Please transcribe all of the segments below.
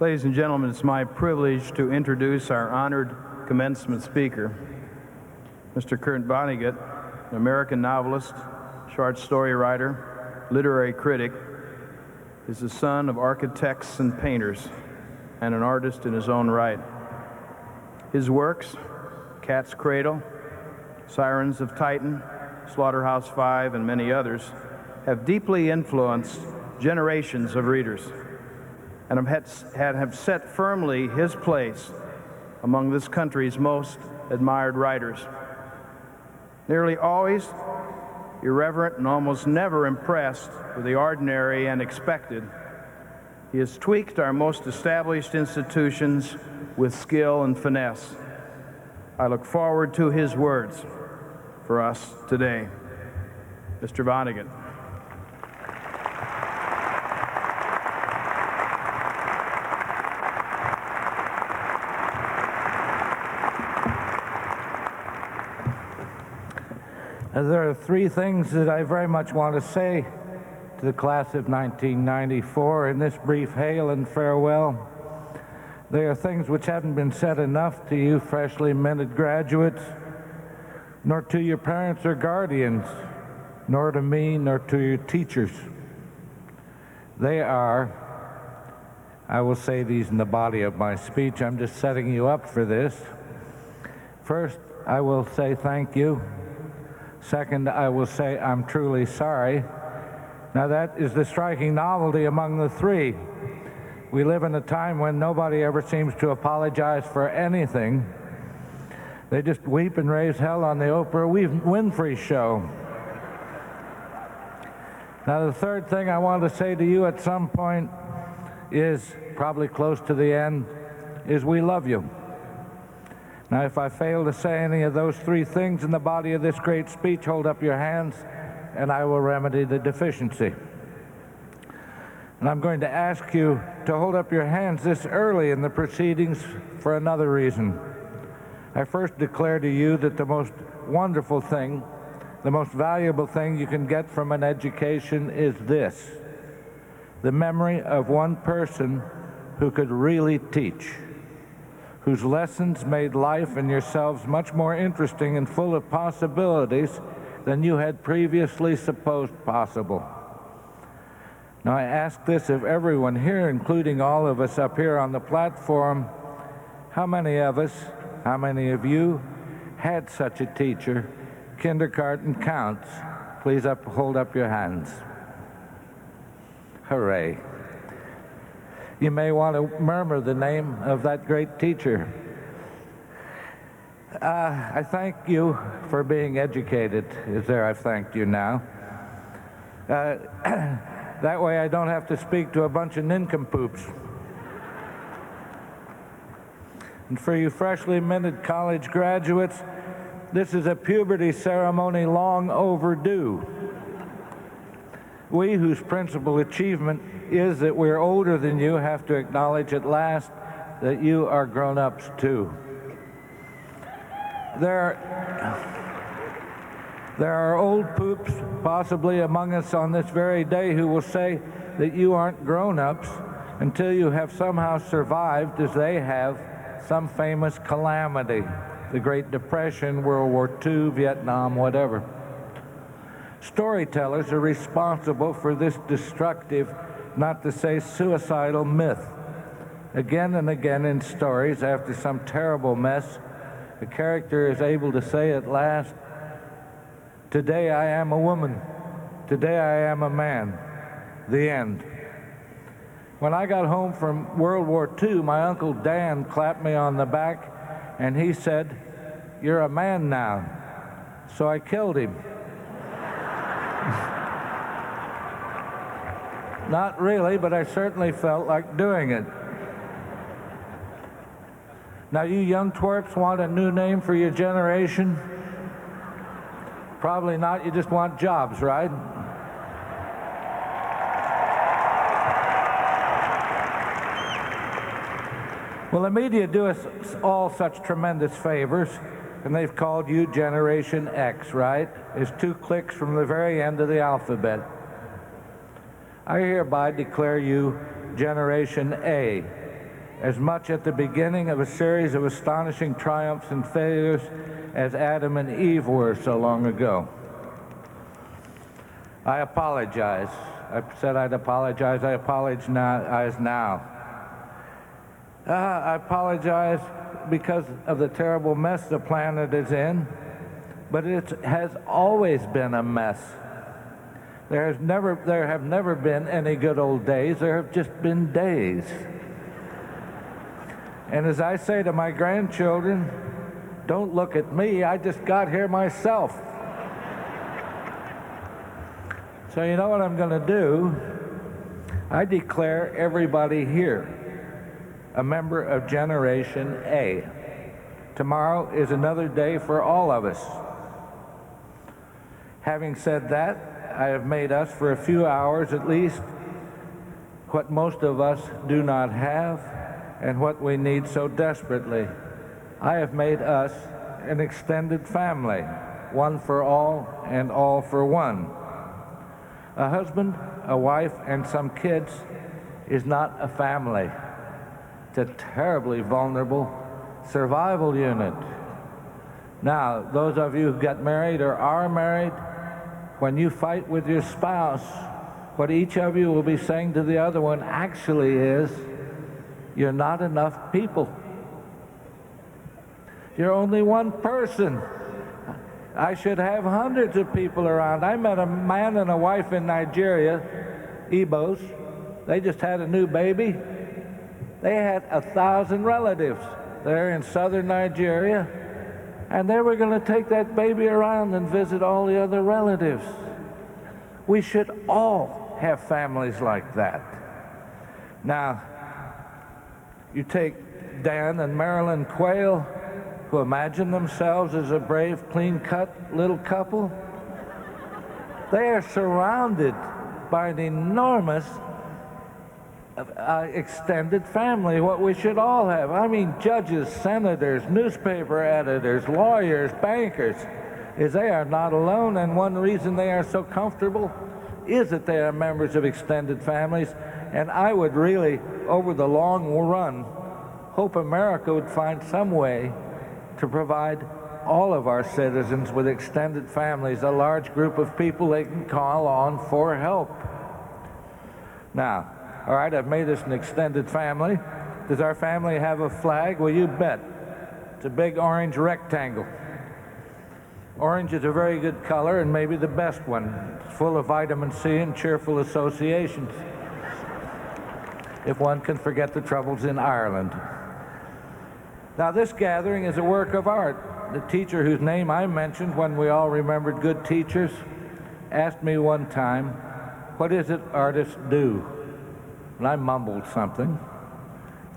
Ladies and gentlemen, it's my privilege to introduce our honored commencement speaker, Mr. Kurt Vonnegut, an American novelist, short story writer, literary critic, is the son of architects and painters, and an artist in his own right. His works, Cat's Cradle, Sirens of Titan, Slaughterhouse-Five, and many others, have deeply influenced generations of readers and have set firmly his place among this country's most admired writers. Nearly always irreverent and almost never impressed with the ordinary and expected, he has tweaked our most established institutions with skill and finesse. I look forward to his words for us today. Mr. Vonnegut. There are three things that I very much want to say to the class of 1994 in this brief hail and farewell. They are things which haven't been said enough to you freshly minted graduates, nor to your parents or guardians, nor to me, nor to your teachers. They are, I will say these in the body of my speech, I'm just setting you up for this. First, I will say thank you. Second, I will say I'm truly sorry. Now that is the striking novelty among the three. We live in a time when nobody ever seems to apologize for anything. They just weep and raise hell on the Oprah Winfrey show. Now the third thing I want to say to you at some point is, probably close to the end, is we love you. Now, if I fail to say any of those three things in the body of this great speech, hold up your hands, and I will remedy the deficiency. And I'm going to ask you to hold up your hands this early in the proceedings for another reason. I first declare to you that the most wonderful thing, the most valuable thing you can get from an education is this: the memory of one person who could really teach, whose lessons made life and yourselves much more interesting and full of possibilities than you had previously supposed possible. Now, I ask this of everyone here, including all of us up here on the platform: how many of us, how many of you had such a teacher? Kindergarten counts. Please hold up your hands. Hooray. You may want to murmur the name of that great teacher. I thank you for being educated. I've thanked you now. That way I don't have to speak to a bunch of nincompoops. And for you freshly minted college graduates, this is a puberty ceremony long overdue. We, whose principal achievement is that we're older than you, have to acknowledge at last that you are grown-ups too. There are old poops possibly among us on this very day who will say that you aren't grown-ups until you have somehow survived, as they have, some famous calamity: the Great Depression, World War II, Vietnam, whatever. Storytellers are responsible for this destructive, not to say suicidal, myth. Again and again in stories, after some terrible mess, the character is able to say at last, "Today I am a woman. Today I am a man." The end. When I got home from World War II, my Uncle Dan clapped me on the back and he said, "You're a man now." So I killed him. Not really, but I certainly felt like doing it. Now, you young twerps want a new name for your generation? Probably not. You just want jobs, right? Well, the media do us all such tremendous favors, and they've called you Generation X, right? It's 2 clicks from the very end of the alphabet. I hereby declare you Generation A, as much at the beginning of a series of astonishing triumphs and failures as Adam and Eve were so long ago. I apologize. I said I'd apologize. I apologize now. I apologize because of the terrible mess the planet is in, but it has always been a mess. There have never been any good old days. There have just been days. And as I say to my grandchildren, don't look at me, I just got here myself. So you know what I'm going to do? I declare everybody here a member of Generation A. Tomorrow is another day for all of us. Having said that, I have made us, for a few hours at least, what most of us do not have and what we need so desperately. I have made us an extended family, one for all and all for one. A husband, a wife, and some kids is not a family. It's a terribly vulnerable survival unit. Now, those of you who get married or are married, when you fight with your spouse, what each of you will be saying to the other one actually is, you're not enough people. You're only one person. I should have hundreds of people around. I met a man and a wife in Nigeria, Igbos. They just had a new baby. They had 1,000 relatives there in southern Nigeria, and they were going to take that baby around and visit all the other relatives. We should all have families like that. Now, you take Dan and Marilyn Quayle, who imagine themselves as a brave, clean-cut little couple. They are surrounded by an enormous extended family, what we should all have. I mean, judges, senators, newspaper editors, lawyers, bankers, is they are not alone, and one reason they are so comfortable is that they are members of extended families. And I would really, over the long run, hope America would find some way to provide all of our citizens with extended families, a large group of people they can call on for help. Now, all right, I've made us an extended family. Does our family have a flag? Well, you bet. It's a big orange rectangle. Orange is a very good color and maybe the best one. It's full of vitamin C and cheerful associations, if one can forget the troubles in Ireland. Now, this gathering is a work of art. The teacher whose name I mentioned when we all remembered good teachers asked me one time, what is it artists do? And I mumbled something.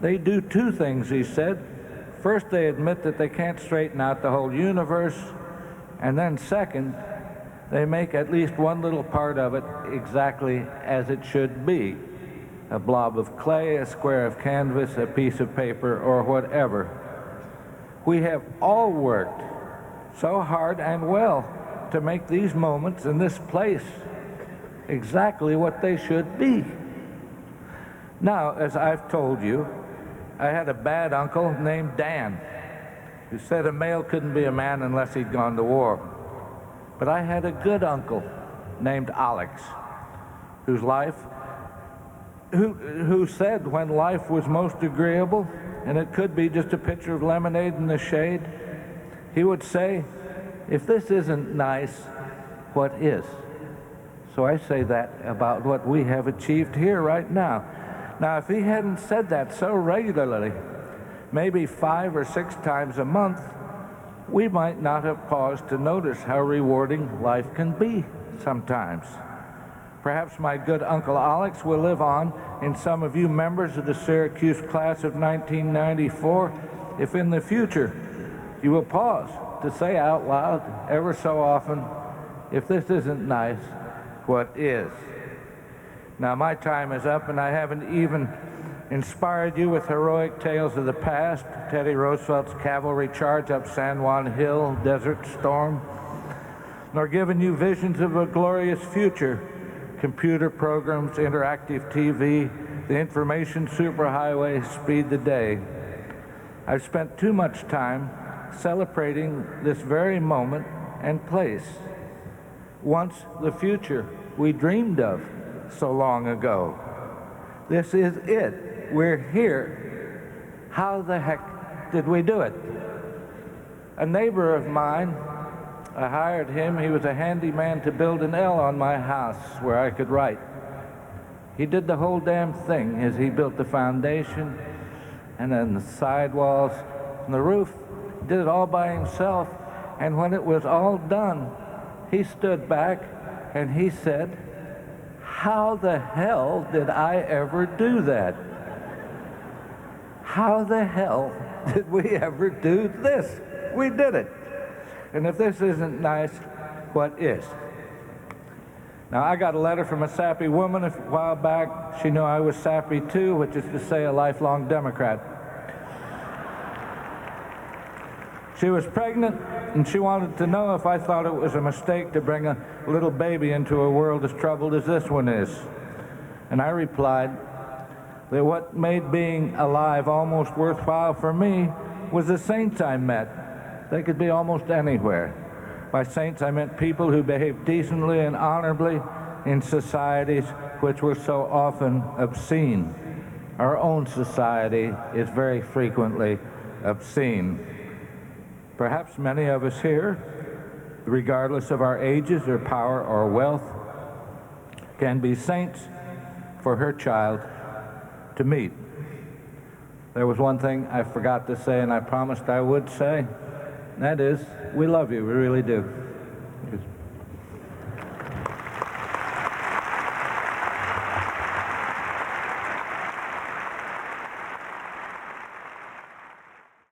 They do two things, he said. First, they admit that they can't straighten out the whole universe, and then second, they make at least one little part of it exactly as it should be. A blob of clay, a square of canvas, a piece of paper, or whatever. We have all worked so hard and well to make these moments in this place exactly what they should be. Now, as I've told you, I had a bad uncle named Dan who said a male couldn't be a man unless he'd gone to war. But I had a good uncle named Alex, whose life who said when life was most agreeable, and it could be just a pitcher of lemonade in the shade, he would say, if this isn't nice, what is? So I say that about what we have achieved here right now. Now, if he hadn't said that so regularly, maybe 5 or 6 times a month, we might not have paused to notice how rewarding life can be sometimes. Perhaps my good Uncle Alex will live on in some of you members of the Syracuse class of 1994, if in the future you will pause to say out loud ever so often, if this isn't nice, what is? Now, my time is up, and I haven't even inspired you with heroic tales of the past, Teddy Roosevelt's cavalry charge up San Juan Hill, Desert Storm, nor given you visions of a glorious future, computer programs, interactive TV, the information superhighway speed the day. I've spent too much time celebrating this very moment and place. Once the future we dreamed of so long ago. This is it. We're here. How the heck did we do it? A neighbor of mine, I hired him. He was a handyman to build an L on my house where I could write. He did the whole damn thing as he built the foundation and then the sidewalls and the roof. He did it all by himself. And when it was all done, he stood back and he said, "How the hell did I ever do that? How the hell did we ever do this? We did it." And if this isn't nice, what is? Now, I got a letter from a sappy woman a while back. She knew I was sappy too, which is to say a lifelong Democrat. She was pregnant, and she wanted to know if I thought it was a mistake to bring a little baby into a world as troubled as this one is. And I replied that what made being alive almost worthwhile for me was the saints I met. They could be almost anywhere. By saints, I meant people who behaved decently and honorably in societies which were so often obscene. Our own society is very frequently obscene. Perhaps many of us here, regardless of our ages or power or wealth, can be saints for her child to meet. There was one thing I forgot to say, and I promised I would say, and that is, we love you, we really do.